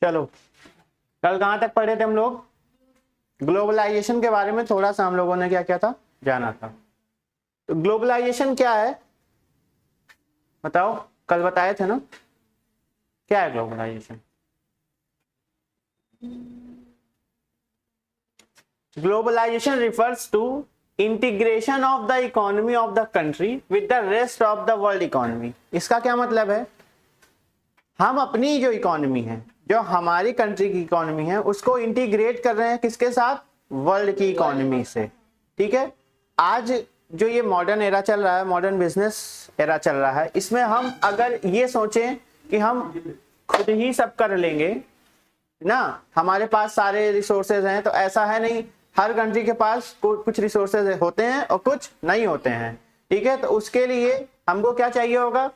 चलो, कल कहाँ तक पढ़े थे हम लोग? ग्लोबलाइजेशन के बारे में थोड़ा सा हम लोगों ने क्या क्या था जाना था। तो ग्लोबलाइजेशन क्या है बताओ, कल बताए थे ना, क्या है globalization? Globalization refers to integration of the economy of the country with the rest of the world economy. इसका क्या मतलब है? हम अपनी जो इकोनॉमी है, जो हमारी कंट्री की इकोनॉमी है, उसको इंटीग्रेट कर रहे हैं किसके साथ? वर्ल्ड की इकोनॉमी से। ठीक है, आज जो ये मॉडर्न एरा चल रहा है, मॉडर्न बिजनेस एरा चल रहा है, इसमें हम अगर ये सोचें कि हम खुद ही सब कर लेंगे ना, हमारे पास सारे रिसोर्सेज हैं, तो ऐसा है नहीं। हर कंट्री के पास कुछ रिसोर्सेज होते हैं और कुछ नहीं होते हैं। ठीक है, तो उसके लिए हमको क्या चाहिए होगा?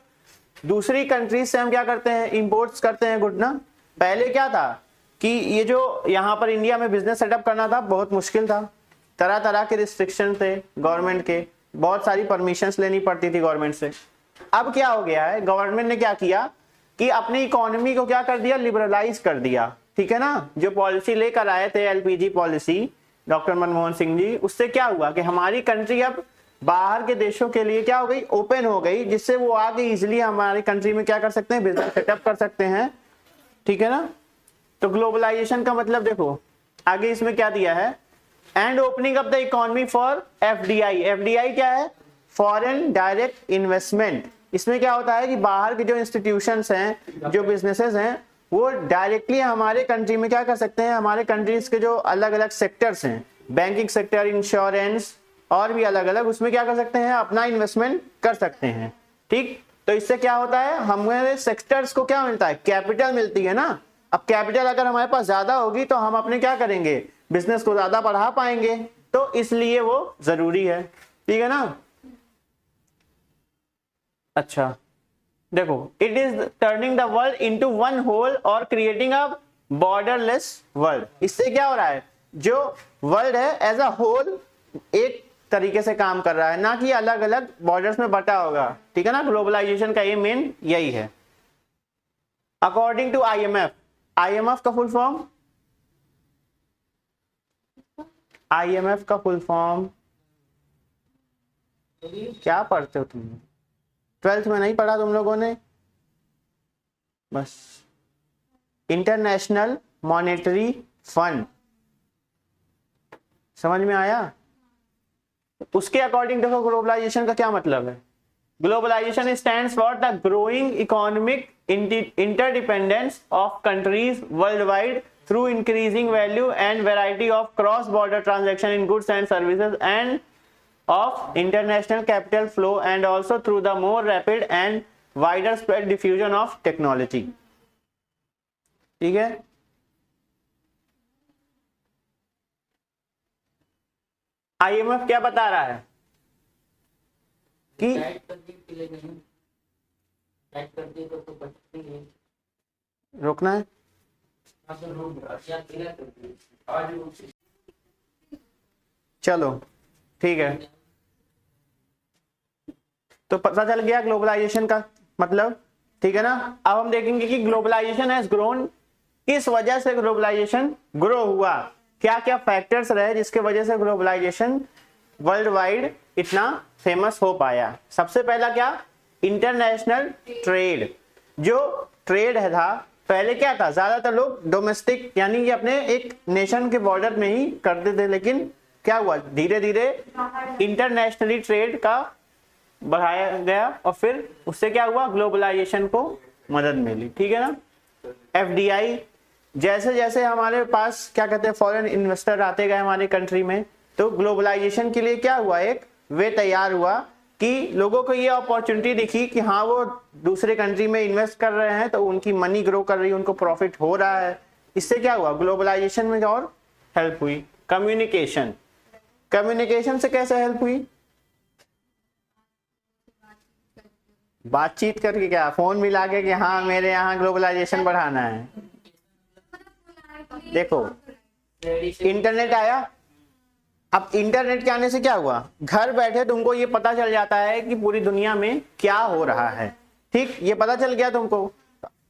दूसरी कंट्रीज से हम क्या करते हैं? इंपोर्ट्स करते हैं गुड ना। पहले क्या था कि ये जो यहाँ पर इंडिया में बिजनेस सेटअप करना था बहुत मुश्किल था, तरह तरह के रिस्ट्रिक्शन थे गवर्नमेंट के, बहुत सारी परमिशंस लेनी पड़ती थी गवर्नमेंट से। अब क्या हो गया है, गवर्नमेंट ने क्या किया कि अपनी इकोनॉमी को क्या कर दिया? लिबरलाइज कर दिया। ठीक है ना, जो पॉलिसी लेकर आए थे LPG policy doctor Manmohan Singh ji, उससे क्या हुआ कि हमारी कंट्री अब बाहर के देशों के लिए क्या हो गई? ओपन हो गई, जिससे वो आगे इजिली हमारी कंट्री में क्या कर सकते हैं? बिजनेस सेटअप कर सकते हैं। ठीक है ना, तो ग्लोबलाइजेशन का मतलब देखो आगे इसमें क्या दिया है? And opening up the economy for FDI. FDI क्या है? Foreign direct investment. इसमें क्या होता है कि बाहर के जो इंस्टीट्यूशंस हैं, जो बिजनेसेस हैं, वो डायरेक्टली हमारे कंट्री में क्या कर सकते हैं? हमारे कंट्रीज के जो अलग अलग सेक्टर्स हैं, बैंकिंग सेक्टर, इंश्योरेंस और भी अलग अलग, उसमें क्या कर सकते हैं? अपना इन्वेस्टमेंट कर सकते हैं। ठीक, तो इससे क्या होता है? हमारे सेक्टर्स को क्या मिलता है? कैपिटल मिलती है ना। अब कैपिटल अगर हमारे पास ज्यादा होगी तो हम अपने क्या करेंगे? बिजनेस को ज्यादा बढ़ा पाएंगे, तो इसलिए वो जरूरी है। ठीक है ना। अच्छा देखो, it is turning the world into one whole और क्रिएटिंग अ बॉर्डरलेस वर्ल्ड। इससे क्या हो रहा है? जो वर्ल्ड है एज अ होल एक तरीके से काम कर रहा है, ना कि अलग अलग बॉर्डर्स में बटा होगा। ठीक है ना, ग्लोबलाइजेशन का ये मेन यही है। अकॉर्डिंग टू आईएमएफ, आईएमएफ का फुल फॉर्म, आईएमएफ का फुल फॉर्म क्या पढ़ते हो तुम? 12th में नहीं पढ़ा तुम लोगों ने? बस, इंटरनेशनल मॉनेटरी फंड, समझ में आया? उसके अकॉर्डिंग देखो ग्लोबलाइजेशन का क्या मतलब है। Globalization stands for the growing economic interdependence of countries worldwide through increasing value and variety of cross border transaction in goods and services and of international capital flow and also through the more rapid and wider spread diffusion of technology। ठीक है, IMF क्या बता रहा है कि रोकना है। चलो ठीक है, तो पता चल गया ग्लोबलाइजेशन का मतलब। ठीक है ना, अब हम देखेंगे कि ग्लोबलाइजेशन हैज ग्रोन, किस वजह से ग्लोबलाइजेशन ग्रो हुआ, क्या क्या फैक्टर्स रहे जिसके वजह से ग्लोबलाइजेशन वर्ल्ड वाइड इतना फेमस हो पाया। सबसे पहला क्या? International trade. जो ट्रेड है था, पहले क्या था? ज्यादातर लोग डोमेस्टिक यानी कि अपने एक नेशन के बॉर्डर में ही करते थे, लेकिन क्या हुआ? धीरे धीरे इंटरनेशनली ट्रेड का बढ़ाया गया और फिर उससे क्या हुआ? ग्लोबलाइजेशन को मदद मिली। ठीक है ना। एफडीआई, जैसे जैसे हमारे पास क्या कहते हैं फॉरेन इन्वेस्टर आते गए हमारी कंट्री में, तो ग्लोबलाइजेशन के लिए क्या हुआ? एक वे तैयार हुआ कि लोगों को ये अपॉर्चुनिटी दिखी कि हाँ वो दूसरे कंट्री में इन्वेस्ट कर रहे हैं तो उनकी मनी ग्रो कर रही है, उनको प्रॉफिट हो रहा है। इससे क्या हुआ? ग्लोबलाइजेशन में और हेल्प हुई। कम्युनिकेशन, कम्युनिकेशन से कैसे हेल्प हुई? बातचीत करके, क्या फोन मिला के कि हाँ मेरे यहाँ ग्लोबलाइजेशन बढ़ाना है। देखो इंटरनेट आया, अब इंटरनेट के आने से क्या हुआ? घर बैठे तुमको ये पता चल जाता है कि पूरी दुनिया में क्या हो रहा है। ठीक, ये पता चल गया तुमको,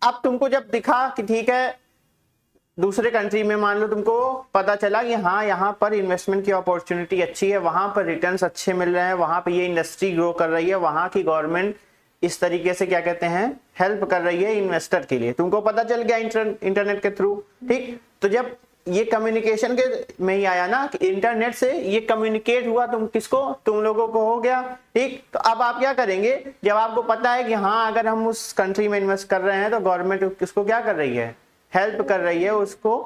अब तुमको जब दिखा कि ठीक है दूसरे कंट्री में, मान लो तुमको पता चला कि हाँ यहाँ पर इन्वेस्टमेंट की अपॉर्चुनिटी अच्छी है, वहां पर रिटर्न्स अच्छे मिल रहे हैं, वहां पर ये इंडस्ट्री ग्रो कर रही है, वहां की गवर्नमेंट इस तरीके से क्या कहते हैं हेल्प कर रही है इन्वेस्टर के लिए, तुमको पता चल गया इंटरनेट के थ्रू। ठीक, तो जब ये कम्युनिकेशन के में ही आया ना कि इंटरनेट से ये कम्युनिकेट हुआ, तुम किसको, तुम लोगों को हो गया। ठीक, तो अब आप क्या करेंगे, जब आपको पता है कि हाँ अगर हम उस कंट्री में इन्वेस्ट कर रहे हैं तो गवर्नमेंट किसको क्या कर रही है, हेल्प कर रही है उसको,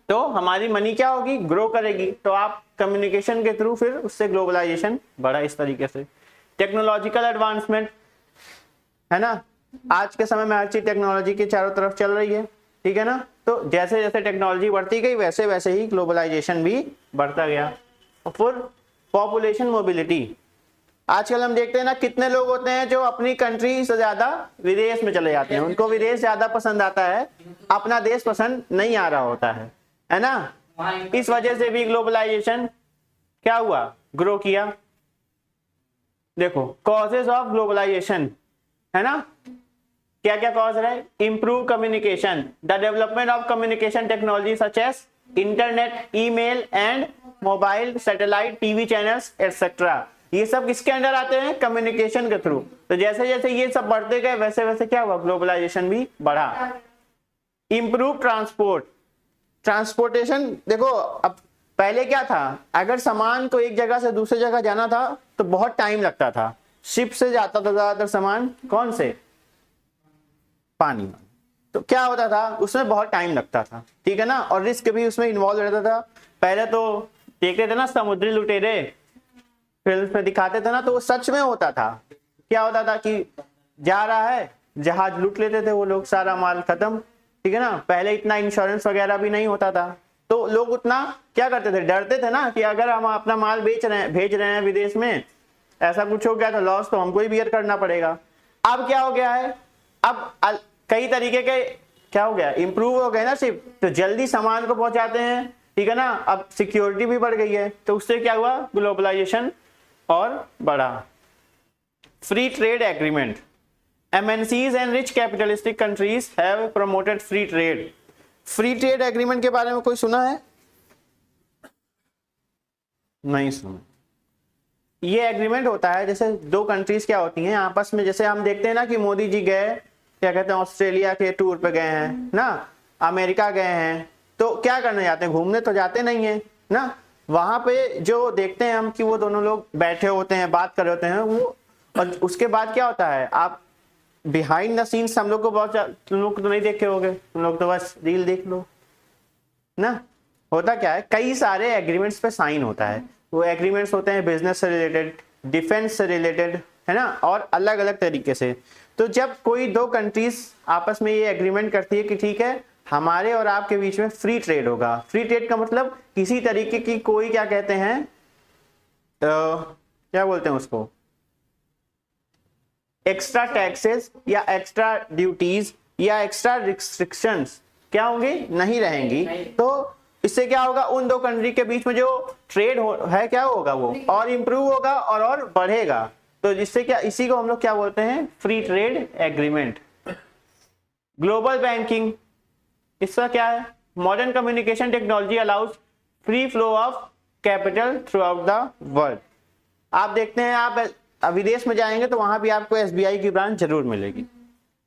तो हमारी मनी क्या होगी, ग्रो करेगी। तो आप कम्युनिकेशन के थ्रू फिर उससे ग्लोबलाइजेशन बढ़ा इस तरीके से। टेक्नोलॉजिकल एडवांसमेंट है ना, आज के समय में हर चीज टेक्नोलॉजी के चारों तरफ चल रही है, ठीक है ना। तो जैसे जैसे टेक्नोलॉजी बढ़ती गई वैसे वैसे ही ग्लोबलाइजेशन भी बढ़ता गया। और फिर पॉपुलेशन मोबिलिटी, आजकल हम देखते हैं ना कितने लोग होते हैं जो अपनी कंट्री से ज्यादा विदेश में चले जाते हैं, उनको विदेश ज्यादा पसंद आता है, अपना देश पसंद नहीं आ रहा होता है ना। इस वजह से भी ग्लोबलाइजेशन क्या हुआ, ग्रो किया। देखो कॉजेज ऑफ ग्लोबलाइजेशन है ना, क्या क्या कॉज रहे, improve communication, the development of communication technology such as internet, email and mobile, satellite, TV channels etcetera, ये सब किसके अंडर आते हैं, कम्युनिकेशन के थ्रू। तो जैसे जैसे ये सब बढ़ते गए वैसे वैसे क्या हुआ, ग्लोबलाइजेशन भी बढ़ा। इंप्रूव ट्रांसपोर्ट, ट्रांसपोर्टेशन, देखो अब पहले क्या था, अगर सामान को एक जगह से दूसरी जगह जाना था तो बहुत टाइम लगता था, शिप से जाता था ज्यादातर सामान, कौन से, पानी में, तो क्या होता था उसमें बहुत टाइम लगता था, ठीक है ना, और रिस्क भी उसमें इन्वॉल्व रहता था। पहले तो देखते थे ना समुद्री लुटेरे फिल्म में दिखाते थे ना, तो वो सच में होता था, क्या होता था कि जा रहा है जहाज लूट लेते थे वो लोग, सारा माल खत्म, ठीक है ना। पहले इतना इंश्योरेंस वगैरह भी नहीं होता था, तो लोग उतना क्या करते थे, डरते थे ना कि अगर हम अपना माल भेज रहे हैं विदेश में, ऐसा कुछ हो गया तो लॉस तो हमको ही बियर करना पड़ेगा। अब क्या हो गया है, अब कई तरीके के क्या हो गया, इंप्रूव हो गए ना सिर्फ, तो जल्दी सामान को पहुंचाते हैं, ठीक है ना। अब सिक्योरिटी भी बढ़ गई है, तो उससे क्या हुआ, ग्लोबलाइजेशन और बढ़ा। Free trade agreement, MNCs and rich capitalistic countries have promoted free trade। Free trade agreement के बारे में कोई सुना है, नहीं सुना। ये एग्रीमेंट होता है जैसे दो कंट्रीज क्या होती हैं आपस में, जैसे हम देखते हैं ना कि मोदी जी गए, क्या कहते हैं, ऑस्ट्रेलिया के टूर पे गए हैं ना, अमेरिका गए हैं, तो क्या करने जाते हैं, घूमने तो जाते नहीं है ना। वहां पे जो देखते हैं हम कि वो दोनों लोग बैठे होते हैं, बात कर रहे होते हैं वो, और उसके बाद क्या होता है, आप बिहाइंड द सीन्स हम लोग को बहुत, तुम लोग तो नहीं देखे होगे, तुम लोग तो बस रील देख लो ना। होता क्या है, कई सारे एग्रीमेंट्स पे साइन होता है, वो एग्रीमेंट्स होते हैं बिजनेस से रिलेटेड, डिफेंस से रिलेटेड, है ना, और अलग अलग तरीके से। तो जब कोई दो कंट्रीज आपस में ये एग्रीमेंट करती है कि ठीक है हमारे और आपके बीच में फ्री ट्रेड होगा, फ्री ट्रेड का मतलब किसी तरीके की कोई क्या कहते हैं, क्या बोलते हैं उसको, एक्स्ट्रा टैक्सेस या एक्स्ट्रा ड्यूटीज या एक्स्ट्रा रिस्ट्रिक्शंस क्या होंगी, नहीं रहेंगी। तो इससे क्या होगा, उन दो कंट्री के बीच में जो ट्रेड है क्या होगा, वो और इंप्रूव होगा और बढ़ेगा। तो जिससे क्या, इसी को हम लोग क्या बोलते हैं, free trade agreement. Global banking, इसका क्या है, modern communication technology allows free flow of capital through out the world. आप देखते हैं, आप विदेश में जाएंगे तो वहां भी आपको SBI की ब्रांच जरूर मिलेगी,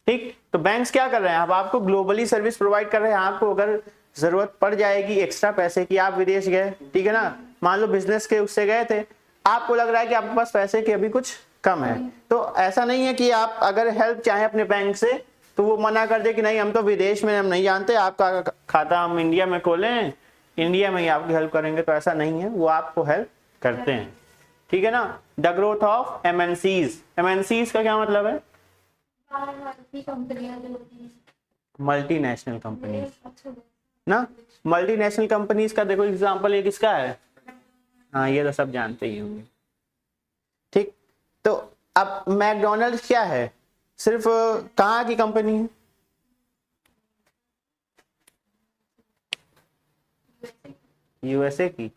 ठीक। तो बैंक्स क्या कर रहे हैं, अब आपको ग्लोबली सर्विस प्रोवाइड कर रहे हैं। आपको अगर जरूरत पड़ जाएगी एक्स्ट्रा पैसे की, आप विदेश गए, ठीक है ना, मान लो बिजनेस के उससे गए थे, आपको लग रहा है कि आपके पास पैसे की अभी कुछ कम है, तो ऐसा नहीं है कि आप अगर हेल्प चाहें अपने बैंक से तो वो मना कर दे कि नहीं हम तो विदेश में हम नहीं जानते, आपका खाता हम इंडिया में खोलें, इंडिया में ही आपकी हेल्प करेंगे, तो ऐसा नहीं है, वो आपको हेल्प करते हैं, ठीक है ना। The growth of MNCs, MNCs का क्या मतलब है, मल्टीनेशनल कंपनीज ना। मल्टीनेशनल कंपनीज का देखो एग्जांपल ये किसका है, हाँ ये तो सब जानते ही होंगे, ठीक। तो अब मैकडोनल्ड्स क्या है, सिर्फ कहाँ की कंपनी है, USA की,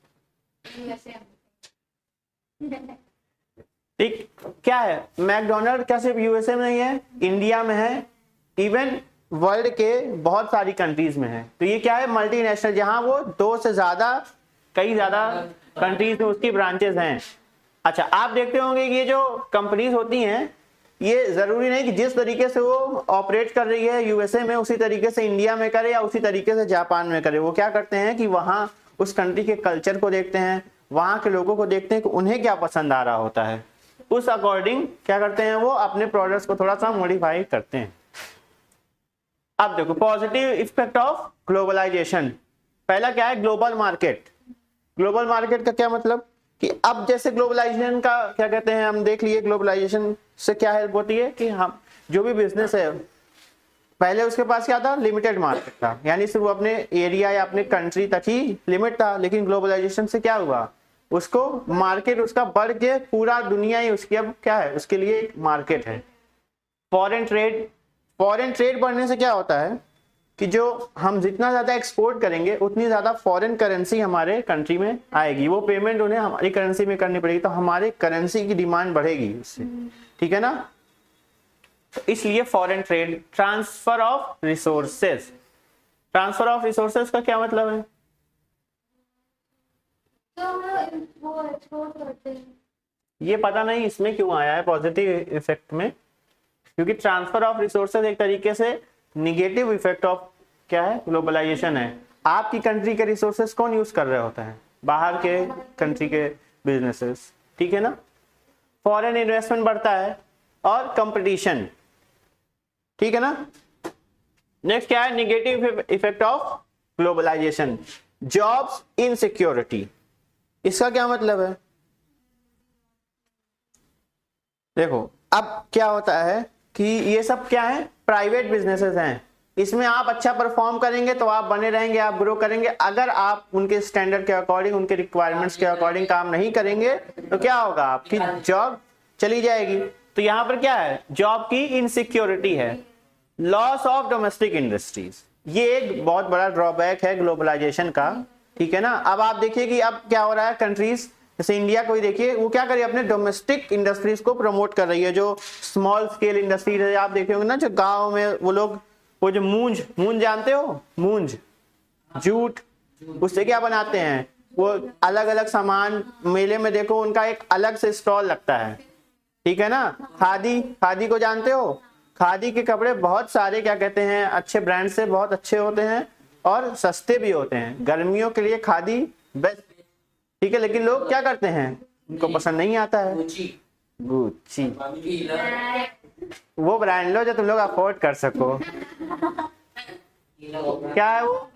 ठीक। क्या है मैकडोनल्ड, क्या सिर्फ USA में नहीं है, इंडिया में है, इवन वर्ल्ड के बहुत सारी कंट्रीज में है। तो ये क्या है, मल्टीनेशनल, जहां वो 2 से ज्यादा, कई ज्यादा कंट्रीज में उसकी ब्रांचेस हैं। अच्छा, आप देखते होंगे कि ये जो कंपनीज होती हैं, ये जरूरी नहीं कि जिस तरीके से वो ऑपरेट कर रही है यूएसए में उसी तरीके से इंडिया में करे या उसी तरीके से जापान में करे। वो क्या करते हैं कि वहां उस कंट्री के कल्चर को देखते हैं, वहां के लोगों को देखते हैं कि उन्हें क्या पसंद आ रहा होता है, उस अकॉर्डिंग क्या करते हैं, वो अपने प्रोडक्ट्स को थोड़ा सा मॉडिफाई करते हैं। अब देखो पॉजिटिव इफेक्ट ऑफ ग्लोबलाइजेशन। पहला क्या है, ग्लोबल मार्केट। ग्लोबल मार्केट का क्या मतलब कि अब जैसे ग्लोबलाइजेशन का क्या कहते हैं, हम देख लिए ग्लोबलाइजेशन से क्या हेल्प होती है कि हम जो भी बिजनेस है, पहले उसके पास क्या था, लिमिटेड मार्केट था, यानी सिर्फ अपने एरिया या अपने कंट्री तक ही लिमिट था। लेकिन ग्लोबलाइजेशन से क्या हुआ, उसको मार्केट उसका बढ़ के पूरा दुनिया ही उसकी अब क्या है, उसके लिए एक मार्केट है। फॉरेन ट्रेड बढ़ने से क्या होता है कि जो हम जितना ज्यादा एक्सपोर्ट करेंगे उतनी ज्यादा फॉरेन करेंसी हमारे कंट्री में आएगी, वो पेमेंट उन्हें हमारी करेंसी में करनी पड़ेगी, तो हमारे करेंसी की डिमांड बढ़ेगी उससे, ठीक है ना। तो इसलिए foreign trade. Transfer of resources. Transfer of resources का क्या मतलब है, वो एक्सपोर्ट करते हैं। ये पता नहीं इसमें क्यों आया है पॉजिटिव इफेक्ट में, क्योंकि ट्रांसफर ऑफ रिसोर्सेज एक तरीके से निगेटिव इफेक्ट ऑफ क्या है, ग्लोबलाइजेशन है। आपकी कंट्री के रिसोर्सेज कौन यूज कर रहे होता है, बाहर के कंट्री के बिजनेसेस, ठीक है ना। फॉरेन इन्वेस्टमेंट बढ़ता है और कंपटीशन, ठीक है ना। नेक्स्ट क्या है, negative effect of globalization, jobs insecurity. इसका क्या मतलब है, देखो अब क्या होता है कि ये सब क्या है, प्राइवेट बिजनेसेस हैं, इसमें आप अच्छा परफॉर्म करेंगे तो आप बने रहेंगे, आप ग्रो करेंगे। अगर आप उनके स्टैंडर्ड के अकॉर्डिंग, उनके रिक्वायरमेंट्स के अकॉर्डिंग काम नहीं करेंगे तो क्या होगा, आपकी जॉब चली जाएगी। तो यहाँ पर क्या है, जॉब की इनसिक्योरिटी है। लॉस ऑफ डोमेस्टिक इंडस्ट्रीज, ये एक बहुत बड़ा ड्रॉबैक है ग्लोबलाइजेशन का, ठीक है ना। अब आप देखिए कि अब क्या हो रहा है, कंट्रीज जैसे इंडिया को ही देखिए, वो क्या कर रही है, अपने डोमेस्टिक इंडस्ट्रीज को प्रमोट कर रही है, जो स्मॉल स्केल इंडस्ट्रीज है। आप देखे होंगे ना, जो गांव में वो लोग, वो जो मूंज जानते हो, मूंज, जूट, उससे क्या बनाते हैं, वो अलग अलग सामान, मेले में देखो उनका एक अलग से स्टॉल लगता है, ठीक है ना। खादी को जानते हो, खादी के कपड़े बहुत सारे क्या कहते हैं, अच्छे ब्रांड से बहुत अच्छे होते हैं और सस्ते भी होते हैं। गर्मियों के लिए खादी बेस्ट, ठीक है। लेकिन लोग क्या करते हैं, उनको पसंद नहीं आता है गुच्ची, वो ब्रांड लो जो तुम लोग अफोर्ड कर सको। क्या है वो,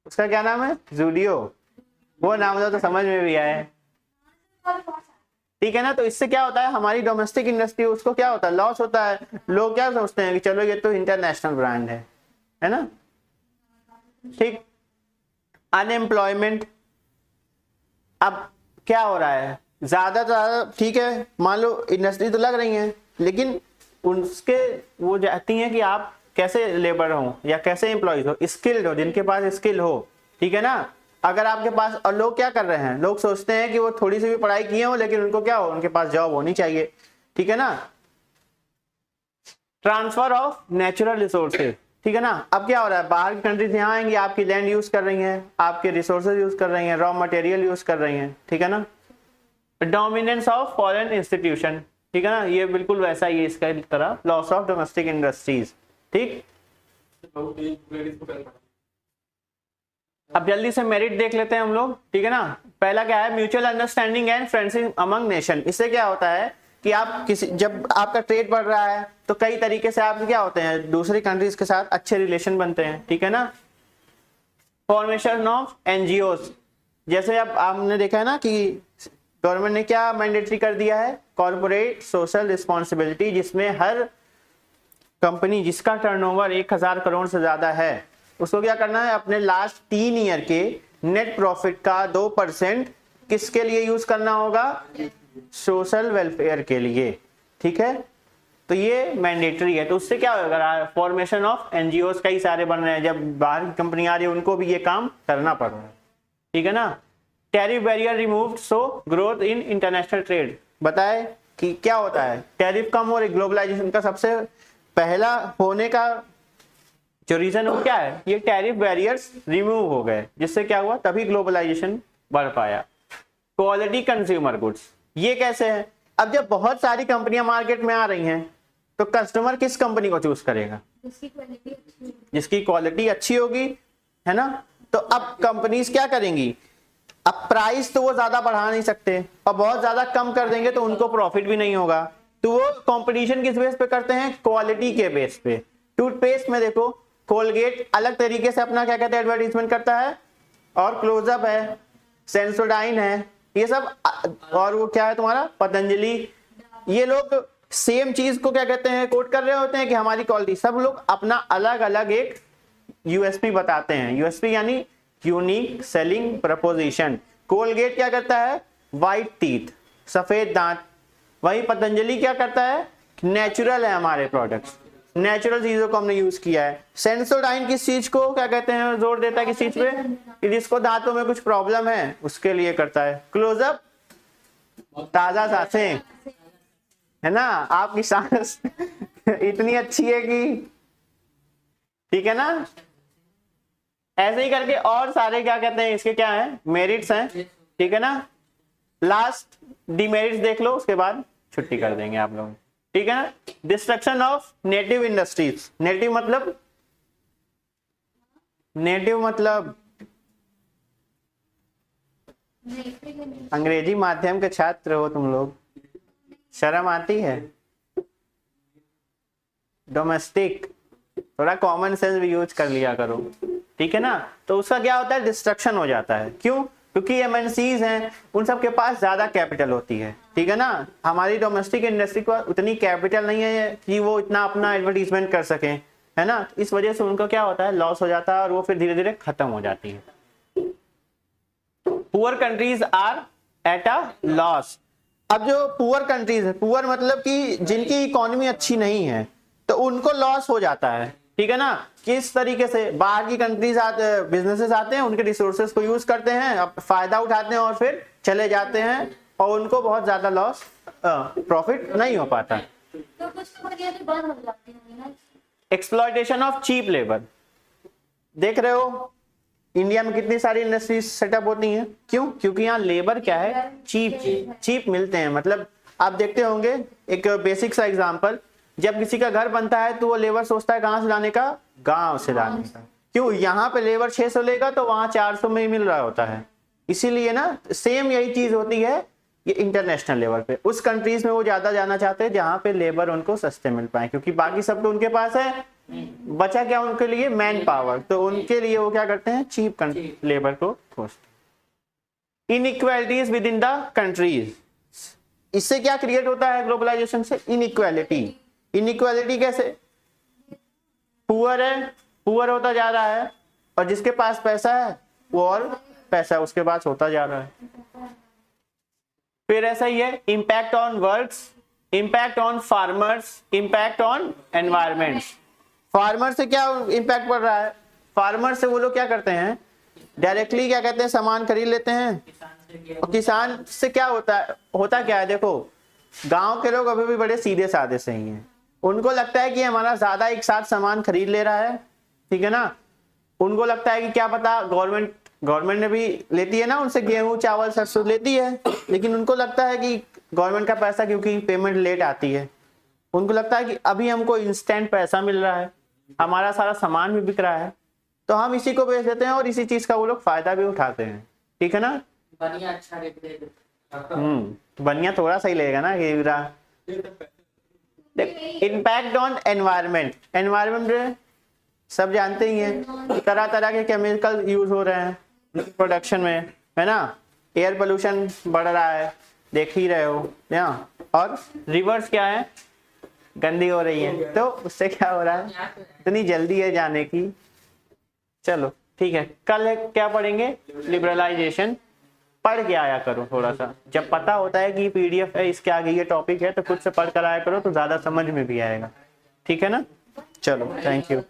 उसका क्या नाम है, जूडियो, वो नाम लो तो समझ में भी आए, ठीक है ना। तो इससे क्या होता है, हमारी डोमेस्टिक इंडस्ट्री, उसको क्या होता है, लॉस होता है। लोग क्या सोचते हैं कि चलो ये तो इंटरनेशनल ब्रांड है ना, ठीक। अनएम्प्लॉयमेंट, अब क्या हो रहा है, ज्यादा तो ज्यादा, ठीक है, मान लो इंडस्ट्री तो लग रही है, लेकिन उसके वो चाहती हैं कि आप कैसे लेबर हो या कैसे एम्प्लॉयज हो, स्किल्ड हो, जिनके पास स्किल हो, ठीक है ना। अगर आपके पास, और लोग क्या कर रहे हैं, लोग सोचते हैं कि वो थोड़ी सी भी पढ़ाई किए हो, लेकिन उनको क्या हो, उनके पास जॉब होनी चाहिए, ठीक है ना। ट्रांसफर ऑफ नेचुरल रिसोर्सेज, ठीक है ना। अब क्या हो रहा है, बाहर की कंट्रीज यहाँ आएंगी, आपकी लैंड यूज कर रही हैं, आपके रिसोर्सेज यूज कर रही हैं, रॉ मटेरियल यूज कर रही हैं, ठीक है ना। डोमिनेंस ऑफ फॉरेन इंस्टीट्यूशन, ठीक है ना, ये बिल्कुल वैसा ही है इसका तरह। लॉस ऑफ डोमेस्टिक इंडस्ट्रीज, ठीक। अब जल्दी से मेरिट देख लेते हैं हम लोग, ठीक है ना। पहला क्या है, mutual understanding and friendship among nation. इससे क्या होता है कि आप जब आपका ट्रेड बढ़ रहा है तो कई तरीके से आप क्या होते हैं, दूसरी कंट्रीज के साथ अच्छे रिलेशन बनते हैं, ठीक है ना। फॉर्मेशन ऑफ एनजीओस, जैसे अब आपने देखा है ना कि गवर्नमेंट ने क्या मैंडेटरी कर दिया है, कॉर्पोरेट सोशल रिस्पॉन्सिबिलिटी, जिसमें हर कंपनी जिसका टर्नओवर 1000 करोड़ से ज्यादा है, उसको क्या करना है, अपने लास्ट 3 ईयर के नेट प्रॉफिट का 2% किसके लिए यूज करना होगा, सोशल वेलफेयर के लिए, ठीक है। तो ये मैंडेटरी है। तो उससे क्या होगा, फॉर्मेशन ऑफ एनजीओस कई सारे बन रहे हैं, जब बाहर की कंपनी आ रही है उनको भी ये काम करना पड़ रहा है, ठीक है ना। Tariff barrier removed so growth in international trade, बताए कि क्या होता है, टैरिफ कम हो रही, ग्लोबलाइजेशन का सबसे पहला होने का जो रीजन वो क्या है, ये टैरिफ बैरियर्स रिमूव हो गए, जिससे क्या हुआ, तभी ग्लोबलाइजेशन बढ़ पाया। क्वालिटी कंज्यूमर गुड्स, ये कैसे है, अब जब बहुत सारी कंपनियां मार्केट में आ रही हैं तो कस्टमर किस कंपनी को चूज करेगा, जिसकी क्वालिटी अच्छी होगी, है ना। तो अब कंपनीज क्या करेंगी, अब प्राइस तो वो ज्यादा बढ़ा नहीं सकते और बहुत ज्यादा कम कर देंगे तो उनको प्रॉफिट भी नहीं होगा, तो वो कंपटीशन किस बेस पे करते हैं, क्वालिटी के बेस पे। टूथपेस्ट में देखो, कोलगेट अलग तरीके से अपना क्या कहते हैं एडवर्टीजमेंट करता है, और क्लोजअप है, सेंसोडाइन है, ये सब, और वो क्या है तुम्हारा पतंजलि, ये लोग सेम चीज को क्या कहते हैं कोट कर रहे होते हैं कि हमारी क्वालिटी, सब लोग अपना अलग अलग एक यूएसपी बताते हैं। यूएसपी यानी यूनिक सेलिंग प्रपोजिशन। कोलगेट क्या करता है, वाइट टीथ, सफेद दांत, वही पतंजलि क्या करता है, नेचुरल है हमारे प्रोडक्ट्स, नेचुरल चीजों को हमने यूज किया है। सेंसोडाइन किस चीज को क्या कहते हैं जोर देता है, किस चीज पे, कि जिसको दांतों में कुछ प्रॉब्लम है उसके लिए करता है। क्लोजअप ताजा सांसें, है ना, आपकी सांस इतनी अच्छी है कि, ठीक है ना, ऐसे ही करके और सारे क्या कहते हैं इसके क्या है मेरिट्स हैं, ठीक है ना। लास्ट डिमेरिट्स देख लो, उसके बाद छुट्टी कर देंगे आप लोग, ठीक है ना। Destruction of native industries, native मतलब, नेटिव मतलब अंग्रेजी माध्यम के छात्र हो तुम लोग, शर्म आती है। डोमेस्टिक, थोड़ा कॉमन सेंस भी यूज कर लिया करो, ठीक है ना। तो उसका क्या होता है, डिस्ट्रक्शन हो जाता है, क्यों, क्योंकि एमएनसीज हैं, उन सब के पास ज्यादा कैपिटल होती है, ठीक है ना। हमारी डोमेस्टिक इंडस्ट्री को उतनी कैपिटल नहीं है कि वो इतना अपना एडवर्टीजमेंट कर सकें, है ना। इस वजह से उनको क्या होता है, लॉस हो जाता है और वो फिर धीरे धीरे खत्म हो जाती है। Poor countries are at a loss. अब जो पुअर कंट्रीज है, पुअर मतलब कि जिनकी इकोनॉमी अच्छी नहीं है, तो उनको लॉस हो जाता है, ठीक है ना। किस तरीके से, बाहर की कंट्रीज आते, बिजनेसेस आते हैं, उनके रिसोर्सेज को यूज करते हैं, अब फायदा उठाते हैं और फिर चले जाते हैं, और उनको बहुत ज्यादा लॉस, प्रॉफिट नहीं हो पाता। तो कुछ तो बंद हो जाती है ना। एक्सप्लॉयटेशन ऑफ चीप लेबर, देख रहे हो इंडिया में कितनी सारी इंडस्ट्रीज सेटअप होती हैं, क्यों, क्योंकि यहाँ लेबर क्या है, चीप मिलते हैं। मतलब आप देखते होंगे, एक बेसिक सा एग्जांपल, जब किसी का घर बनता है तो वो लेबर सोचता है कहाँ से लाने का, गांव से लाने का, क्यों, यहाँ पे लेबर 600 लेगा तो वहां 400 में ही मिल रहा होता है। इसीलिए ना सेम यही चीज होती है ये इंटरनेशनल लेवल पे, उस कंट्रीज में वो ज्यादा जाना चाहते हैं जहां पे लेबर उनको सस्ते मिल पाए, क्योंकि बाकी सब तो उनके पास है, बचा क्या उनके लिए, मैन पावर, तो उनके लिए वो क्या करते हैं, चीप लेबर को खोजते। Inequalities with in the countries, इससे क्या क्रिएट होता है ग्लोबलाइजेशन से, इनइक्वालिटी। इनइक्वालिटी कैसे, पुअर है, पुअर होता जा रहा है, और जिसके पास पैसा है वो और पैसा उसके पास होता जा रहा है। फिर ऐसा ही है, impact on works, impact on farmers, impact on environments. Farmer से क्या इम्पैक्ट पड़ रहा है, फार्मर से वो लोग क्या करते हैं, डायरेक्टली क्या कहते हैं सामान खरीद लेते हैं, और किसान से क्या होता क्या है, देखो गांव के लोग अभी भी बड़े सीधे साधे से ही हैं, उनको लगता है कि हमारा ज्यादा एक साथ सामान खरीद ले रहा है, ठीक है ना। उनको लगता है कि क्या पता, गवर्नमेंट ने भी लेती है ना उनसे गेहूं चावल सरसों लेती है, लेकिन उनको लगता है कि गवर्नमेंट का पैसा क्योंकि पेमेंट लेट आती है, उनको लगता है कि अभी हमको इंस्टेंट पैसा मिल रहा है, हमारा सारा सामान भी बिक रहा है, तो हम इसी को बेच देते हैं और इसी चीज का वो लोग फायदा भी उठाते हैं, ठीक है ना। बनिया अच्छा रेट दे बनिया थोड़ा सही लगेगा ना ये। इम्पैक्ट ऑन एनवायरमेंट, एनवायरमेंट सब जानते ही हैं, तरह तरह के केमिकल यूज हो रहे हैं प्रोडक्शन में, है ना। एयर पोल्यूशन बढ़ रहा है, देख ही रहे हो यहाँ, और रिवर्स क्या है, गंदी हो रही है, तो उससे क्या हो रहा है, इतनी जल्दी है जाने की। चलो ठीक है, कल क्या पढ़ेंगे, लिबरलाइजेशन। पढ़ के आया करो थोड़ा सा, जब पता होता है कि पीडीएफ है, इसके आगे ये टॉपिक है, तो खुद से पढ़ कर आया करो तो ज्यादा समझ में भी आएगा, ठीक है ना। चलो, थैंक यू।